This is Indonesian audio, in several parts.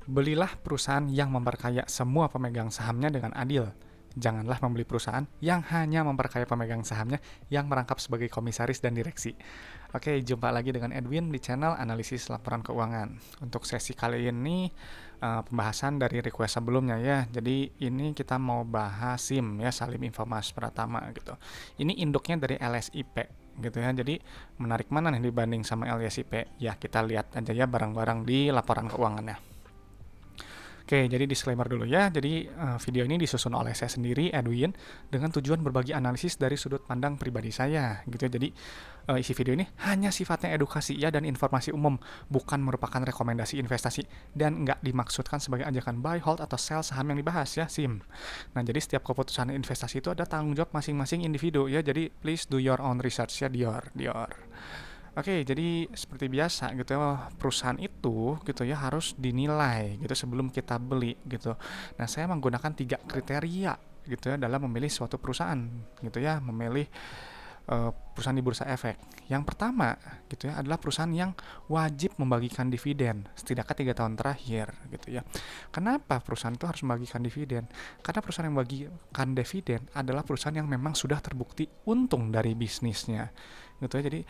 Belilah perusahaan yang memperkaya semua pemegang sahamnya dengan adil. Janganlah membeli perusahaan yang hanya memperkaya pemegang sahamnya yang merangkap sebagai komisaris dan direksi. Oke, jumpa lagi dengan Edwin di channel Analisis Laporan Keuangan. Untuk sesi kali ini pembahasan dari request sebelumnya ya. Jadi ini kita mau bahas SIM ya, Salim Infomas Pratama gitu. Ini induknya dari LSIP gitu ya. Jadi menarik mana nih dibanding sama LSIP? Ya, kita lihat aja ya bareng-bareng di laporan keuangannya. Oke, jadi disclaimer dulu ya. Jadi video ini disusun oleh saya sendiri, Edwin, dengan tujuan berbagi analisis dari sudut pandang pribadi saya, gitu. Jadi isi video ini hanya sifatnya edukasi ya dan informasi umum, bukan merupakan rekomendasi investasi dan nggak dimaksudkan sebagai ajakan buy, hold atau sell saham yang dibahas ya, SIM. Nah, jadi setiap keputusan investasi itu ada tanggung jawab masing-masing individu ya. Jadi please do your own research ya, Dior. Oke, jadi seperti biasa gitu ya, perusahaan itu gitu ya harus dinilai gitu sebelum kita beli gitu. Nah, saya menggunakan 3 kriteria gitu ya dalam memilih suatu perusahaan gitu ya, memilih perusahaan di bursa efek. Yang pertama gitu ya adalah perusahaan yang wajib membagikan dividen setidaknya 3 tahun terakhir gitu ya. Kenapa perusahaan itu harus membagikan dividen? Karena perusahaan yang membagikan dividen adalah perusahaan yang memang sudah terbukti untung dari bisnisnya gitu ya. Jadi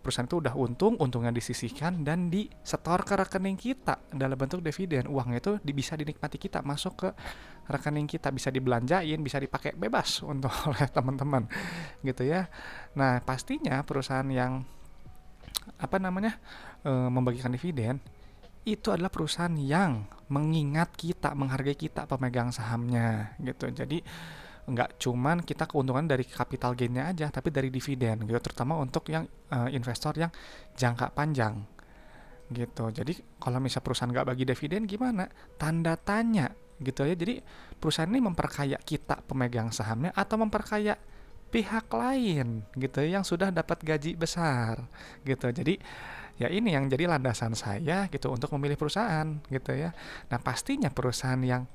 perusahaan itu udah untungnya disisihkan dan disetor ke rekening kita dalam bentuk dividen. Uangnya itu bisa dinikmati kita, masuk ke rekening kita, bisa dibelanjain, bisa dipakai bebas untuk oleh teman-teman gitu ya. Nah, pastinya perusahaan yang membagikan dividen itu adalah perusahaan yang mengingat kita, menghargai kita pemegang sahamnya gitu. Jadi nggak cuman kita keuntungan dari capital gainnya aja, tapi dari dividen gitu, terutama untuk yang investor yang jangka panjang gitu. Jadi kalau misalnya perusahaan nggak bagi dividen gimana? Tanda tanya gitu ya. Jadi perusahaan ini memperkaya kita pemegang sahamnya atau memperkaya pihak lain gitu ya, yang sudah dapat gaji besar gitu. Jadi ya ini yang jadi landasan saya gitu untuk memilih perusahaan gitu ya. Nah, pastinya perusahaan yang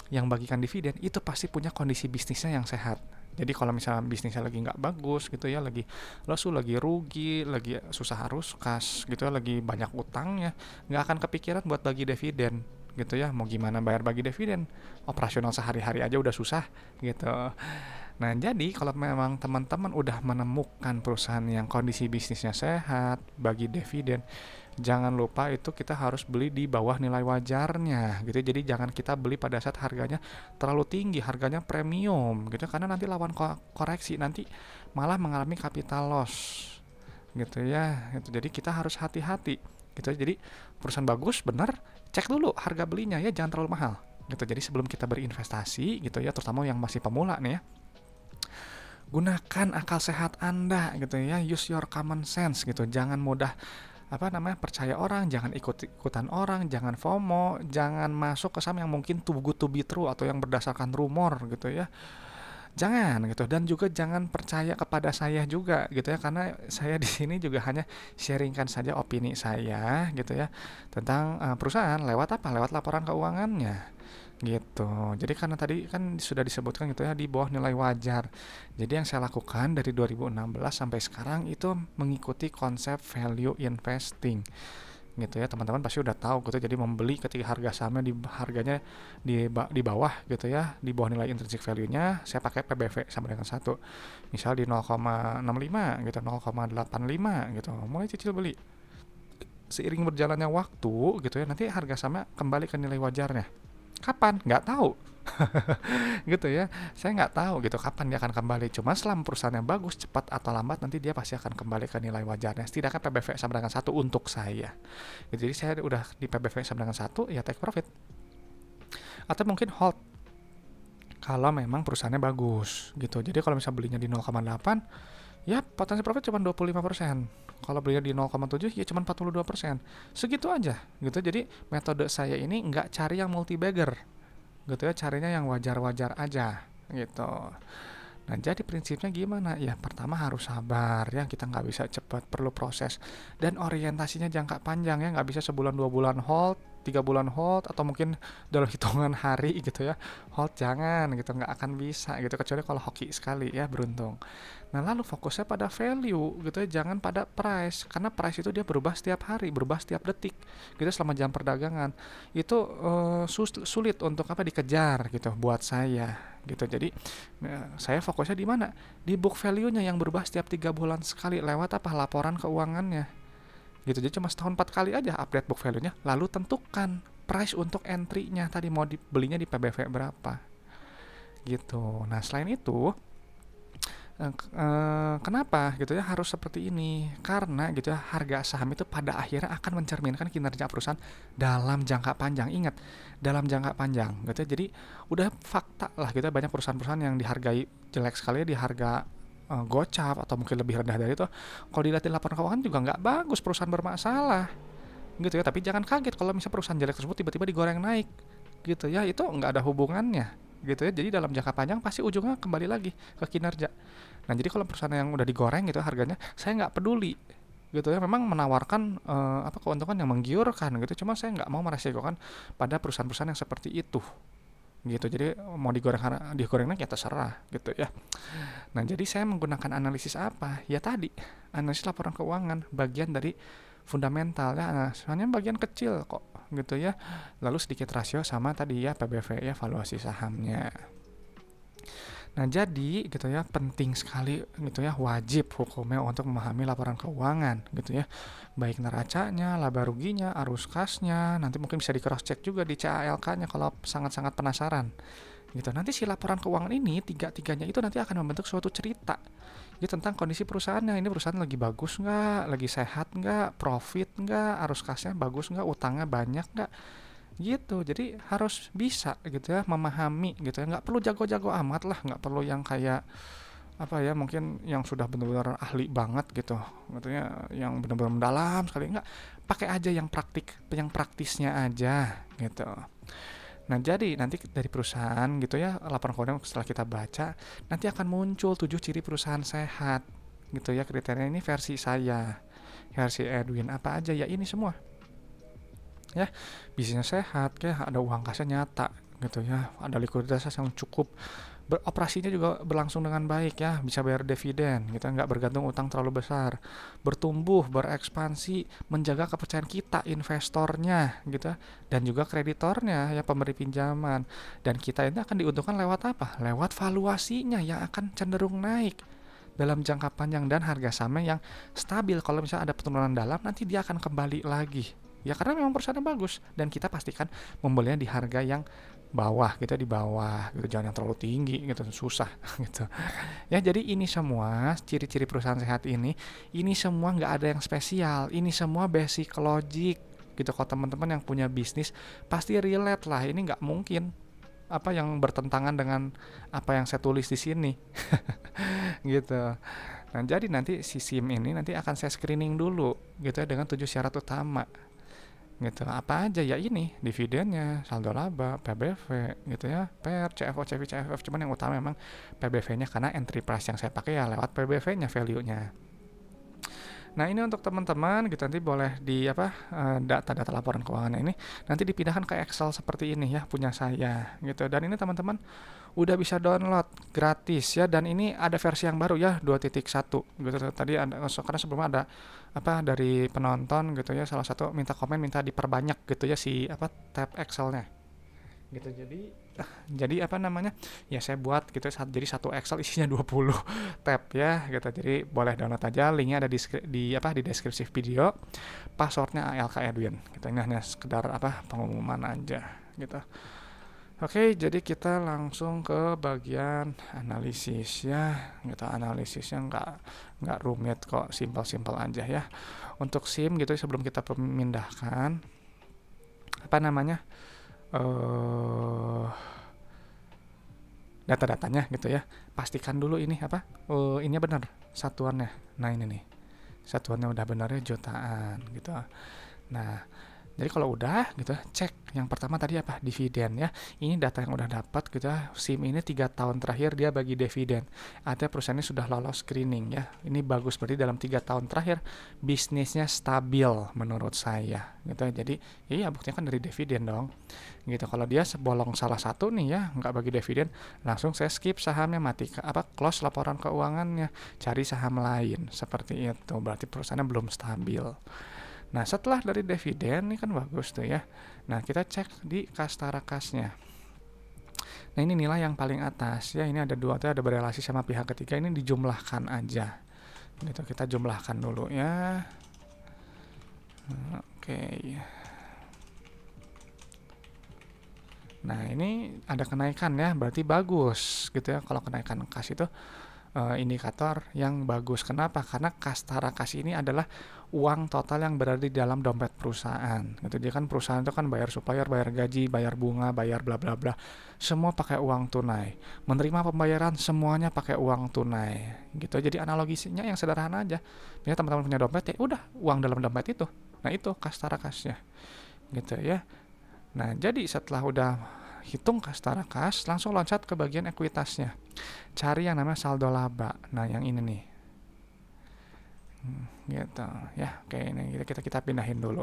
yang bagikan dividen itu pasti punya kondisi bisnisnya yang sehat. Jadi kalau misalnya bisnisnya lagi nggak bagus gitu ya, lagi lesu, lagi rugi, lagi susah arus kas gitu ya, lagi banyak utangnya, nggak akan kepikiran buat bagi dividen gitu ya. Mau gimana bayar bagi dividen? Operasional sehari-hari aja udah susah gitu. Nah, jadi kalau memang teman-teman udah menemukan perusahaan yang kondisi bisnisnya sehat, bagi dividen, jangan lupa itu kita harus beli di bawah nilai wajarnya gitu. Jadi jangan kita beli pada saat harganya terlalu tinggi, harganya premium gitu, karena nanti lawan koreksi nanti malah mengalami capital loss gitu ya. Gitu. Jadi kita harus hati-hati gitu. Jadi perusahaan bagus benar, cek dulu harga belinya ya, jangan terlalu mahal gitu. Jadi sebelum kita berinvestasi gitu ya, terutama yang masih pemula nih ya, gunakan akal sehat Anda gitu ya, use your common sense gitu. Jangan mudah percaya orang, jangan ikut-ikutan orang, jangan FOMO, jangan masuk ke saham yang mungkin too good to be true atau yang berdasarkan rumor gitu ya. Jangan gitu, dan juga jangan percaya kepada saya juga gitu ya, karena saya di sini juga hanya sharingkan saja opini saya gitu ya tentang perusahaan lewat lewat laporan keuangannya gitu. Jadi karena tadi kan sudah disebutkan gitu ya di bawah nilai wajar. Jadi yang saya lakukan dari 2016 sampai sekarang itu mengikuti konsep value investing gitu ya. Teman-teman pasti udah tahu gitu. Jadi membeli ketika harga sahamnya harganya di bawah gitu ya, di bawah nilai intrinsic value-nya, saya pakai PBV sama dengan 1. Misal di 0,65 gitu, 0,85 gitu. Mulai cicil beli. Seiring berjalannya waktu gitu ya, nanti harga sahamnya kembali ke nilai wajarnya. Kapan? Nggak tahu. Gitu ya. Saya nggak tahu gitu kapan dia akan kembali. Cuma selama perusahaannya bagus, cepat atau lambat nanti dia pasti akan kembali ke nilai wajarnya. Setidaknya PBV sama dengan 1 untuk saya. Gitu, jadi saya udah di PBV sama dengan 1, ya take profit. Atau mungkin hold kalau memang perusahaannya bagus gitu. Jadi kalau misalnya belinya di 0,8, ya potensi profit cuma 25%. Kalau belinya di 0,7 ya cuma 42%. Segitu aja gitu. Jadi metode saya ini nggak cari yang multi bagger gitu ya, carinya yang wajar-wajar aja gitu. Nah, jadi prinsipnya gimana? Ya pertama harus sabar ya, kita nggak bisa cepat, perlu proses dan orientasinya jangka panjang ya, nggak bisa sebulan 2 bulan hold 3 bulan hold atau mungkin dalam hitungan hari gitu ya, hold jangan gitu, nggak akan bisa gitu kecuali kalau hoki sekali ya beruntung. Nah, lalu fokusnya pada value gitu ya, jangan pada price, karena price itu dia berubah setiap hari, berubah setiap detik gitu selama jam perdagangan. Itu sulit untuk apa dikejar gitu buat saya gitu. Jadi saya fokusnya di mana? Di book value-nya yang berubah setiap 3 bulan sekali lewat apa? Laporan keuangannya gitu. Jadi cuma setahun 4 kali aja update book value-nya, lalu tentukan price untuk entry-nya tadi mau dibelinya di PBV berapa gitu. Nah, selain itu kenapa gitu ya harus seperti ini? Karena gitu ya harga saham itu pada akhirnya akan mencerminkan kinerja perusahaan dalam jangka panjang. Ingat, dalam jangka panjang gitu ya. Jadi udah fakta lah gitu ya, banyak perusahaan-perusahaan yang dihargai jelek sekali ya, di harga gocap atau mungkin lebih rendah dari itu. Kalau dilihat di laporan keuangan juga nggak bagus, perusahaan bermasalah gitu ya. Tapi jangan kaget kalau misalnya perusahaan jelek tersebut tiba-tiba digoreng naik gitu ya, itu nggak ada hubungannya gitu ya. Jadi dalam jangka panjang pasti ujungnya kembali lagi ke kinerja. Nah, jadi kalau perusahaan yang udah digoreng gitu harganya, saya nggak peduli gitu ya. Memang menawarkan keuntungan yang menggiurkan gitu, cuma saya nggak mau meresikokan pada perusahaan-perusahaan yang seperti itu gitu. Jadi mau digoreng naik ya terserah gitu ya. Nah, jadi saya menggunakan analisis apa? Ya tadi, analisis laporan keuangan, bagian dari fundamental ya. Nah, sebenarnya bagian kecil kok gitu ya. Lalu sedikit rasio sama tadi ya PBV ya, valuasi sahamnya. Nah, jadi gitu ya, penting sekali gitu ya, wajib hukumnya untuk memahami laporan keuangan gitu ya. Baik neracanya, laba ruginya, arus kasnya, nanti mungkin bisa di cross check juga di CALK-nya kalau sangat-sangat penasaran. Gitu. Nanti si laporan keuangan ini tiga-tiganya itu nanti akan membentuk suatu cerita gitu tentang kondisi perusahaannya. Ini perusahaan lagi bagus nggak, lagi sehat nggak, profit nggak, arus kasnya bagus nggak, utangnya banyak nggak gitu. Jadi harus bisa gitu ya memahami gitu ya, nggak perlu jago-jago amat lah, nggak perlu yang kayak apa ya, mungkin yang sudah benar-benar ahli banget gitu ya, yang benar-benar mendalam sekali. Nggak, pakai aja yang praktisnya aja gitu. Nah, jadi nanti dari perusahaan gitu ya, laporan keuangan setelah kita baca, nanti akan muncul 7 ciri perusahaan sehat gitu ya. Kriteria ini versi saya, versi Edwin, apa aja ya ini semua ya. Bisnisnya sehat, kayak ada uang kasnya nyata gitu ya, ada likuiditas yang cukup, beroperasinya juga berlangsung dengan baik ya, bisa bayar dividen gitu, nggak bergantung utang terlalu besar, bertumbuh, berekspansi, menjaga kepercayaan kita investornya gitu, dan juga kreditornya ya, pemberi pinjaman. Dan kita ini akan diuntungkan lewat apa? Lewat valuasinya yang akan cenderung naik dalam jangka panjang, dan harga sahamnya yang stabil. Kalau misalnya ada penurunan dalam, nanti dia akan kembali lagi ya, karena memang perusahaannya bagus, dan kita pastikan membelinya di harga yang bawah gitu, di bawah gitu, jangan yang terlalu tinggi gitu, susah gitu ya. Jadi ini semua ciri-ciri perusahaan sehat ini semua nggak ada yang spesial, ini semua basic logic gitu. Kalau teman-teman yang punya bisnis pasti relate lah, ini nggak mungkin apa yang bertentangan dengan apa yang saya tulis di sini gitu. Nah, jadi nanti si SIM ini nanti akan saya screening dulu gitu ya, dengan 7 syarat utama gitu. Apa aja ya? Ini dividennya, saldo laba, PBV gitu ya, PER, CFO, CFI, CFF. Cuman yang utama memang PBV-nya, karena entry price yang saya pakai ya lewat PBV-nya, value-nya. Nah, ini untuk teman-teman gitu, nanti boleh di data-data laporan keuangannya ini nanti dipindahkan ke Excel seperti ini ya, punya saya gitu. Dan ini teman-teman udah bisa download gratis ya, dan ini ada versi yang baru ya, 2.1 gitu. Tadi ada, karena sebelumnya ada dari penonton gitu ya, salah satu minta komen, minta diperbanyak gitu ya si tab Excelnya gitu. Jadi ya saya buat gitu, jadi satu Excel isinya 20 tab ya gitu. Jadi boleh download aja, linknya ada di deskripsi video. Passwordnya ALK Edwin gitu. Ini hanya sekedar pengumuman aja gitu. Oke, jadi kita langsung ke bagian analisis ya gitu. Analisisnya nggak rumit kok, simpel-simpel aja ya. Untuk SIM gitu, sebelum kita memindahkan data-datanya gitu ya, pastikan dulu ini ini benar satuannya. Nah, ini nih satuannya udah benar ya, jutaan gitu. Nah, Jadi kalau udah gitu, cek yang pertama tadi apa? Dividen ya. Ini data yang udah dapat gitu ya. SIM ini 3 tahun terakhir dia bagi dividen. Artinya perusahaannya sudah lolos screening ya. Ini bagus, berarti dalam 3 tahun terakhir bisnisnya stabil menurut saya gitu ya. Jadi iya buktinya kan dari dividen dong gitu. Kalau dia bolong salah satu nih ya, nggak bagi dividen, langsung saya skip sahamnya, mati close laporan keuangannya, cari saham lain seperti itu. Berarti perusahaannya belum stabil. Nah, setelah dari dividen ini kan bagus tuh ya. Nah, kita cek di Kastara Kasnya. Nah, ini nilai yang paling atas ya. Ini ada dua tuh, ada berelasi sama pihak ketiga. Ini dijumlahkan aja. Gitu, kita jumlahkan dulu ya. Oke. Nah, ini ada kenaikan ya, berarti bagus gitu ya. Kalau kenaikan kas itu indikator yang bagus. Kenapa? Karena Kastara Kas ini adalah uang total yang berada di dalam dompet perusahaan. Gitu. Jadi kan perusahaan itu kan bayar supplier, bayar gaji, bayar bunga, bayar bla bla bla. Semua pakai uang tunai. Menerima pembayaran semuanya pakai uang tunai. Gitu. Jadi analoginya yang sederhana aja. Misalnya teman-teman punya dompet ya udah uang dalam dompet itu. Nah, itu Kastara Kasnya. Gitu ya. Nah, jadi setelah udah hitung Kastara Kas, langsung loncat ke bagian ekuitasnya. Cari yang namanya saldo laba. Nah, yang ini nih. Gitu ya. Oke, ini kita pindahin dulu.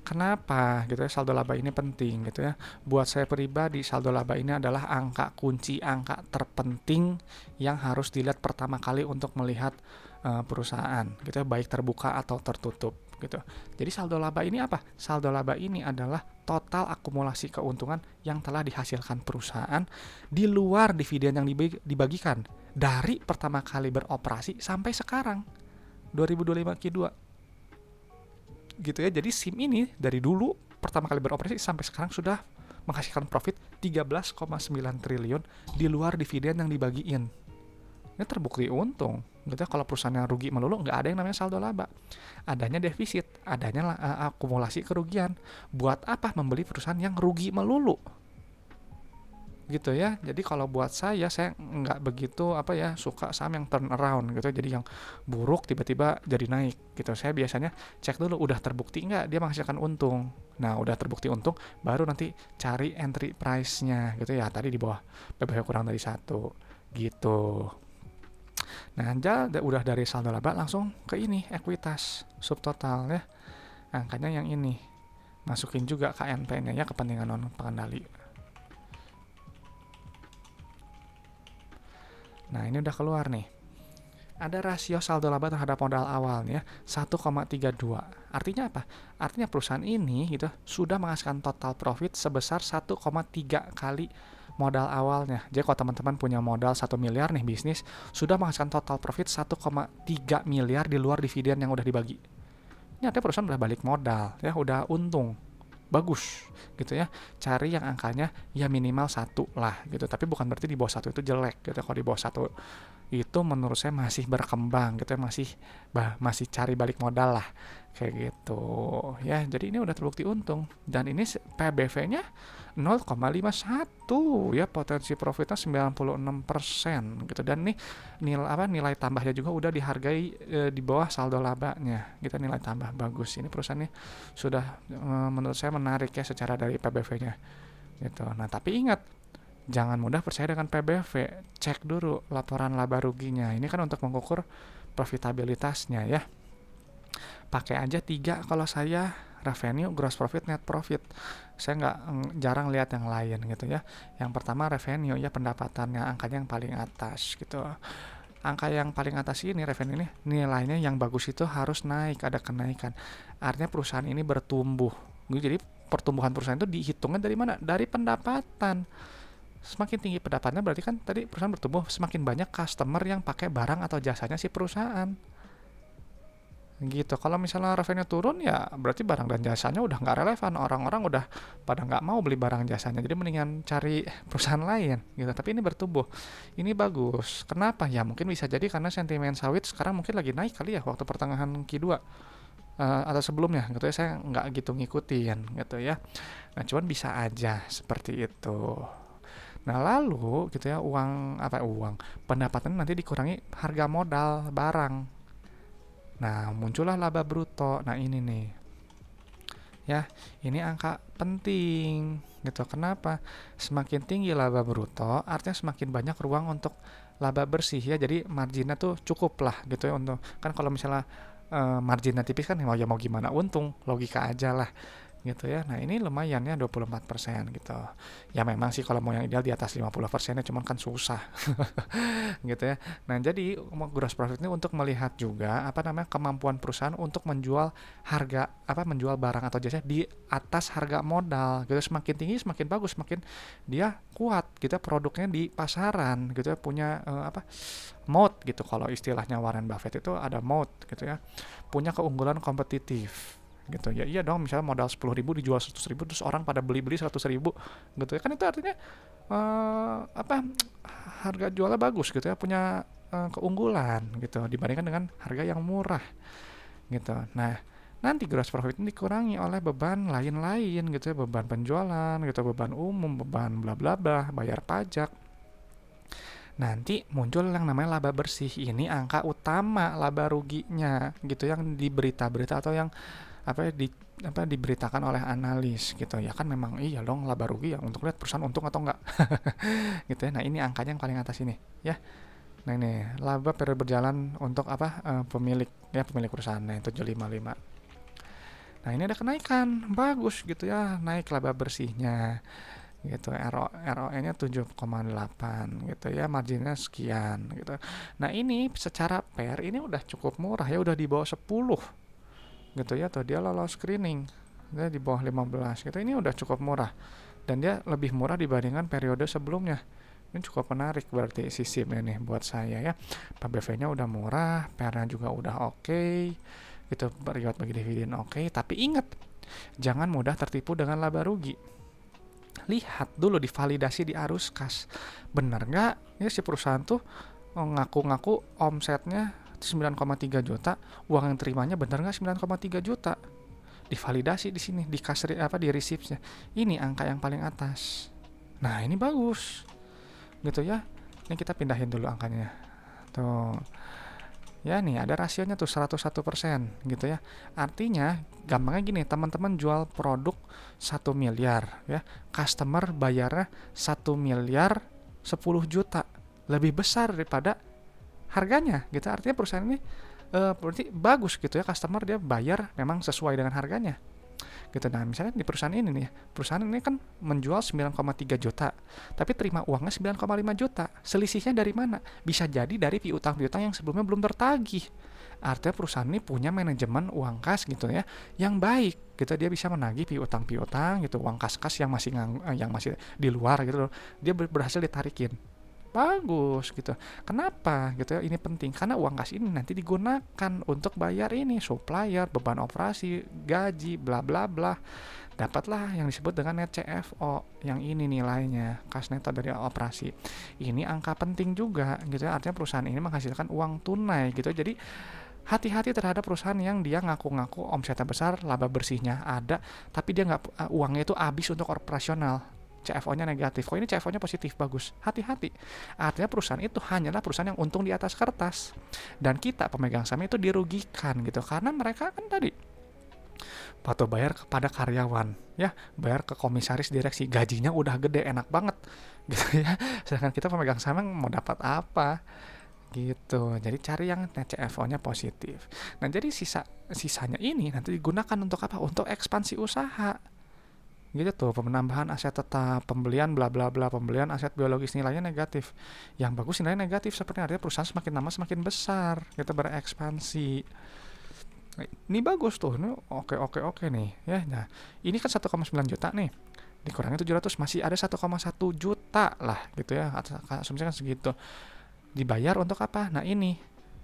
Kenapa gitu ya saldo laba ini penting gitu ya. Buat saya pribadi saldo laba ini adalah angka kunci, angka terpenting yang harus dilihat pertama kali untuk melihat perusahaan gitu ya, baik terbuka atau tertutup gitu. Jadi saldo laba ini apa? Saldo laba ini adalah total akumulasi keuntungan yang telah dihasilkan perusahaan di luar dividen yang dibagikan dari pertama kali beroperasi sampai sekarang 2025 Q2 gitu ya. Jadi SIM ini dari dulu pertama kali beroperasi sampai sekarang sudah menghasilkan profit 13,9 triliun di luar dividen yang dibagiin. Ini terbukti untung gitu ya. Kalau perusahaannya rugi melulu, nggak ada yang namanya saldo laba, adanya defisit, adanya akumulasi kerugian. Buat apa membeli perusahaan yang rugi melulu gitu ya. Jadi kalau buat saya nggak begitu suka saham yang turn around gitu. Jadi yang buruk tiba-tiba jadi naik gitu. Saya biasanya cek dulu udah terbukti nggak dia menghasilkan untung. Nah, udah terbukti untung baru nanti cari entry price-nya gitu ya. Tadi di bawah PBV kurang dari 1 gitu. Nah, udah dari saldo laba langsung ke ini ekuitas subtotal ya. Angkanya yang ini. Masukin juga KNP-nya ya, kepentingan non pengendali. Nah, ini udah keluar nih. Ada rasio saldo laba terhadap modal awalnya 1,32. Artinya apa? Artinya perusahaan ini gitu sudah menghasilkan total profit sebesar 1,3 kali modal awalnya. Jadi kalau teman-teman punya modal 1 miliar nih bisnis, sudah menghasilkan total profit 1,3 miliar di luar dividen yang udah dibagi. Ini artinya perusahaan udah balik modal ya, udah untung. Bagus gitu ya. Cari yang angkanya ya minimal 1 lah gitu. Tapi bukan berarti di bawah 1 itu jelek gitu. Kalau di bawah 1 itu menurut saya masih berkembang gitu ya, masih cari balik modal lah kayak gitu ya. Jadi ini udah terbukti untung dan ini PBV-nya 0,51 ya, potensi profitnya 96% gitu. Dan nih nilai tambahnya juga udah dihargai di bawah saldo labanya. Kita nilai tambah bagus. Ini perusahaannya sudah menurut saya menarik ya secara dari PBV-nya gitu. Nah, tapi ingat jangan mudah percaya dengan PBV, cek dulu laporan laba ruginya. Ini kan untuk mengukur profitabilitasnya ya. Pakai aja 3 kalau saya, revenue, gross profit, net profit. Saya jarang lihat yang lain gitu ya. Yang pertama revenue ya, pendapatannya, angkanya yang paling atas gitu. Angka yang paling atas ini revenue ini nilainya yang bagus itu harus naik, ada kenaikan. Artinya perusahaan ini bertumbuh. Jadi pertumbuhan perusahaan itu dihitungnya dari mana? Dari pendapatan. Semakin tinggi pendapatannya berarti kan tadi perusahaan bertumbuh, semakin banyak customer yang pakai barang atau jasanya si perusahaan gitu. Kalau misalnya revenue turun ya berarti barang dan jasanya udah nggak relevan, orang-orang udah pada nggak mau beli barang jasanya, jadi mendingan cari perusahaan lain gitu. Tapi ini bertumbuh, ini bagus. Kenapa? Ya mungkin bisa jadi karena sentimen sawit sekarang mungkin lagi naik kali ya waktu pertengahan Q2 atau sebelumnya gitu ya, saya nggak gitu ngikutin gitu ya. Nah, cuman bisa aja seperti itu. Nah, lalu gitu ya, uang pendapatan nanti dikurangi harga modal barang. Nah, muncullah laba bruto. Nah, ini nih. Ya, ini angka penting gitu. Kenapa? Semakin tinggi laba bruto, artinya semakin banyak ruang untuk laba bersih ya. Jadi marginnya tuh cukup lah gitu ya untuk kan kalau misalnya marginnya tipis kan ya mau gimana untung, logika aja lah gitu ya. Nah, ini lumayan ya 24% gitu. Ya memang sih kalau mau yang ideal di atas 50% ya cuman kan susah. Gitu ya. Nah, jadi gross profit ini untuk melihat juga apa namanya kemampuan perusahaan untuk menjual menjual barang atau jasa di atas harga modal. Gitu semakin tinggi semakin bagus, semakin dia kuat gitu ya, produknya di pasaran gitu ya, punya moat gitu kalau istilahnya Warren Buffett itu ada moat gitu ya. Punya keunggulan kompetitif gitu ya. Iya dong, misalnya modal 10.000 dijual 100.000 terus orang pada beli 100.000 gitu ya, kan itu artinya eh, apa harga jualnya bagus gitu ya, punya keunggulan gitu dibandingkan dengan harga yang murah gitu. Nah, nanti gross profit ini dikurangi oleh beban lain-lain gitu ya, beban penjualan gitu, beban umum, beban bla bla bla, bayar pajak. Nanti muncul yang namanya laba bersih. Ini angka utama laba ruginya gitu yang di berita-berita atau yang apa ya, diberitakan oleh analis gitu ya, kan memang iya dong laba rugi ya untuk lihat perusahaan untung atau enggak gitu ya. Nah, ini angkanya yang paling atas ini ya. Nah, ini laba periode berjalan untuk pemilik ya, pemilik perusahaan. Nah, 755. Nah, ini ada kenaikan bagus gitu ya, naik laba bersihnya gitu. ROE-nya 7,8 gitu ya, marginnya sekian gitu. Nah, ini secara pair ini udah cukup murah ya, udah di bawah 10 gitu ya, atau dia lolos screening dia di bawah 15 gitu. Ini udah cukup murah dan dia lebih murah dibandingkan periode sebelumnya. Ini cukup menarik berarti si SIM ini buat saya ya. PBV-nya udah murah, PR-nya juga udah oke, gitu, periode bagi dividen oke. Tapi ingat, jangan mudah tertipu dengan laba rugi. Lihat dulu, divalidasi di arus kas. Bener nggak ya si perusahaan tuh ngaku-ngaku omsetnya 9,3 juta, uang yang terimanya bener nggak 9,3 juta? Divalidasi di sini, di kas di receipts-nya. Ini angka yang paling atas. Nah, ini bagus gitu ya. Ini kita pindahin dulu angkanya tuh ya. Nih ada rasionya tuh 101% gitu ya. Artinya gampangnya gini, teman-teman jual produk 1 miliar ya, customer bayarnya 1 miliar 10 juta, lebih besar daripada harganya gitu. Artinya perusahaan ini berarti bagus gitu ya, customer dia bayar memang sesuai dengan harganya gitu. Nah, misalnya di perusahaan ini nih, perusahaan ini kan menjual 9,3 juta, tapi terima uangnya 9,5 juta. Selisihnya dari mana? Bisa jadi dari piutang-piutang yang sebelumnya belum tertagih. Artinya perusahaan ini punya manajemen uang kas gitu ya, yang baik gitu. Dia bisa menagih piutang-piutang gitu, uang kas-kas yang masih di luar gitu loh. Dia berhasil ditarikin. Bagus gitu. Kenapa gitu ya? Ini penting karena uang kas ini nanti digunakan untuk bayar ini supplier, beban operasi, gaji, bla bla bla. Dapatlah yang disebut dengan net CFO. Yang ini nilainya, kas neto dari operasi. Ini angka penting juga gitu ya. Artinya perusahaan ini menghasilkan uang tunai gitu. Jadi hati-hati terhadap perusahaan yang dia ngaku-ngaku omsetnya besar, laba bersihnya ada, tapi dia nggak uangnya itu habis untuk operasional. CFO-nya negatif. Kok ini CFO-nya positif, bagus. Hati-hati. Artinya perusahaan itu hanyalah perusahaan yang untung di atas kertas. Dan kita pemegang saham itu dirugikan gitu. Karena mereka kan tadi patuh bayar kepada karyawan, ya, bayar ke komisaris direksi, gajinya udah gede, enak banget gitu ya. Sedangkan kita pemegang saham mau dapat apa? Gitu. Jadi cari yang net CFO-nya positif. Nah, jadi sisanya ini nanti digunakan untuk apa? Untuk ekspansi usaha gitu tuh, penambahan aset tetap, pembelian bla bla bla, pembelian aset biologis nilainya negatif, yang bagus nilainya negatif, seperti artinya perusahaan semakin lama semakin besar gitu, berekspansi. Ini bagus tuh, ini oke nih ya. Nah, ini kan 1,9 juta nih, dikurangi 700 masih ada 1,1 juta lah gitu ya, asumsikan segitu. Dibayar untuk apa? Nah, ini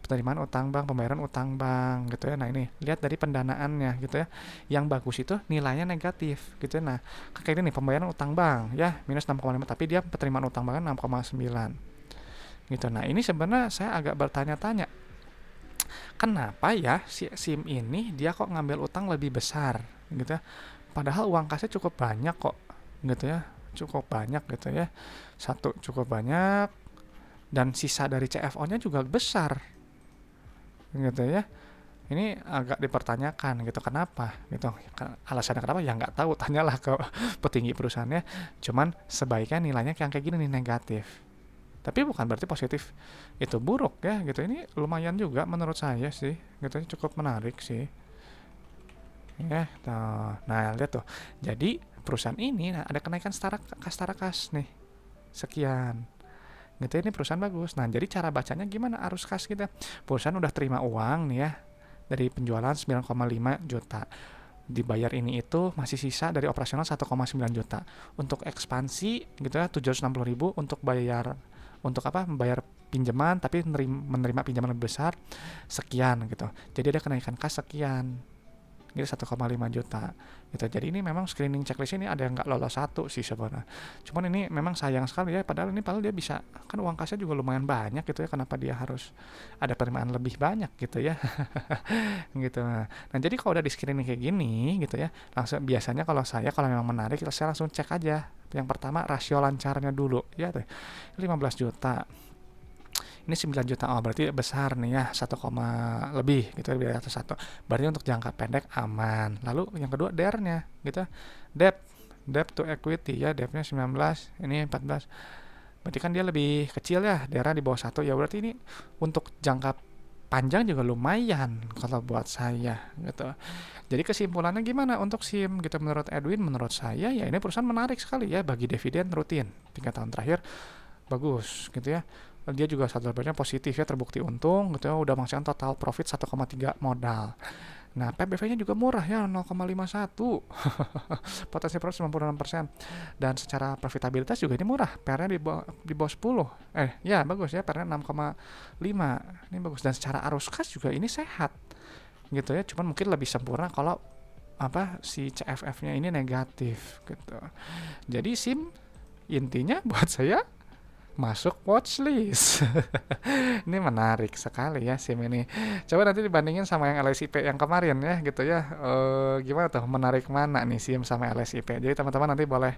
penerimaan utang bank, pembayaran utang bank gitu ya. Nah, ini lihat dari pendanaannya gitu ya. Yang bagus itu nilainya negatif gitu ya. Nah, kayak ini nih, pembayaran utang bank ya minus 6,5, tapi dia penerimaan utang banknya 6,9 gitu. Nah, ini sebenarnya saya agak bertanya-tanya, kenapa ya si SIM ini dia kok ngambil utang lebih besar gitu ya. Padahal uang kasnya cukup banyak kok gitu ya. Cukup banyak gitu ya. Satu cukup banyak dan sisa dari CFO-nya juga besar gitu ya. Ini agak dipertanyakan gitu, kenapa gitu. Alasannya kenapa ya nggak tahu, tanyalah ke petinggi perusahaannya. Cuman sebaiknya nilainya yang kayak gini nih, negatif. Tapi bukan berarti positif itu buruk ya gitu. Ini lumayan juga menurut saya sih gitu, cukup menarik sih ya. Nah, lihat tuh, jadi perusahaan ini ada kenaikan kastara kas nih sekian gitu. Ini perusahaan bagus. Nah, jadi cara bacanya gimana arus kas kita? Perusahaan udah terima uang nih ya dari penjualan 9,5 juta, dibayar ini itu masih sisa dari operasional 1,9 juta untuk ekspansi gitu ya, 760.000 untuk bayar, untuk apa, membayar pinjaman tapi menerima pinjaman lebih besar sekian gitu. Jadi ada kenaikan kas sekian gitu, 1,5 juta gitu. Jadi ini memang screening checklist ini ada yang nggak lolos satu sih sebenarnya. Cuman ini memang sayang sekali ya, padahal dia bisa, kan uang kasnya juga lumayan banyak gitu ya, kenapa dia harus ada penerimaan lebih banyak gitu ya. Gitu. Nah, jadi kalau udah di screening kayak gini gitu ya, langsung biasanya kalau memang menarik, saya langsung cek aja. Yang pertama rasio lancarnya dulu ya tuh. 15 juta. Ini 9 juta. Oh, berarti besar nih ya, 1, lebih gitu, lebih dari atas 1. Berarti untuk jangka pendek aman. Lalu yang kedua DER-nya gitu. Debt to equity ya, debt-nya 19, ini 14. Berarti kan dia lebih kecil ya, daerah di bawah 1 ya. Berarti ini untuk jangka panjang juga lumayan kalau buat saya gitu. Jadi kesimpulannya gimana untuk SIM gitu menurut Edwin? Menurut saya ya ini perusahaan menarik sekali ya, bagi dividen rutin 3 tahun terakhir bagus gitu ya. Dia juga saldo positif ya, terbukti untung gitu ya, udah menghasilkan total profit 1,3 modal. Nah, PBV-nya juga murah ya, 0,51. Potensi profit 96%. Dan secara profitabilitas juga ini murah. PR-nya di bawah 10. Ya bagus ya, PR-nya 6,5. Ini bagus. Dan secara arus kas juga ini sehat. Gitu ya, cuman mungkin lebih sempurna kalau si CFF-nya ini negatif gitu. Jadi SIM intinya buat saya masuk watchlist. Ini menarik sekali ya SIM ini. Coba nanti dibandingin sama yang LSIP yang kemarin ya gitu ya. Gimana tuh, menarik mana nih SIM sama LSIP? Jadi teman-teman nanti boleh,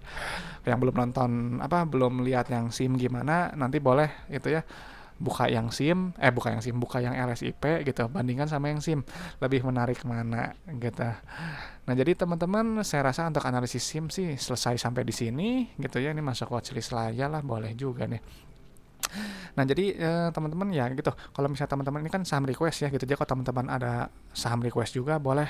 yang belum nonton belum lihat yang SIM gimana, nanti boleh itu ya, buka yang LSIP gitu, bandingkan sama yang SIM, lebih menarik mana gitu. Nah, jadi teman-teman, saya rasa untuk analisis SIM sih selesai sampai di sini gitu ya. Ini masuk watchlist lah, boleh juga nih. Nah, jadi teman-teman ya gitu. Kalau misalnya teman-teman ini kan saham request ya gitu. Jadi kalau teman-teman ada saham request juga, boleh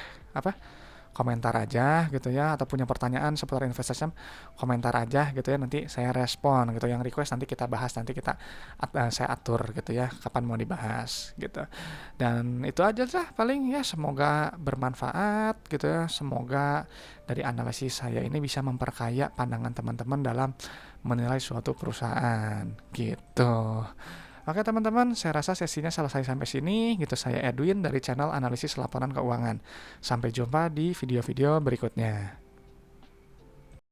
komentar aja gitu ya, atau punya pertanyaan seputar investasi saham, komentar aja gitu ya, nanti saya respon gitu. Yang request nanti kita bahas, nanti saya atur gitu ya kapan mau dibahas gitu. Dan itu aja lah paling ya, semoga bermanfaat gitu ya. Semoga dari analisis saya ini bisa memperkaya pandangan teman-teman dalam menilai suatu perusahaan gitu. Oke teman-teman, saya rasa sesinya selesai sampai sini gitu. Saya Edwin dari channel Analisis Laporan Keuangan. Sampai jumpa di video-video berikutnya.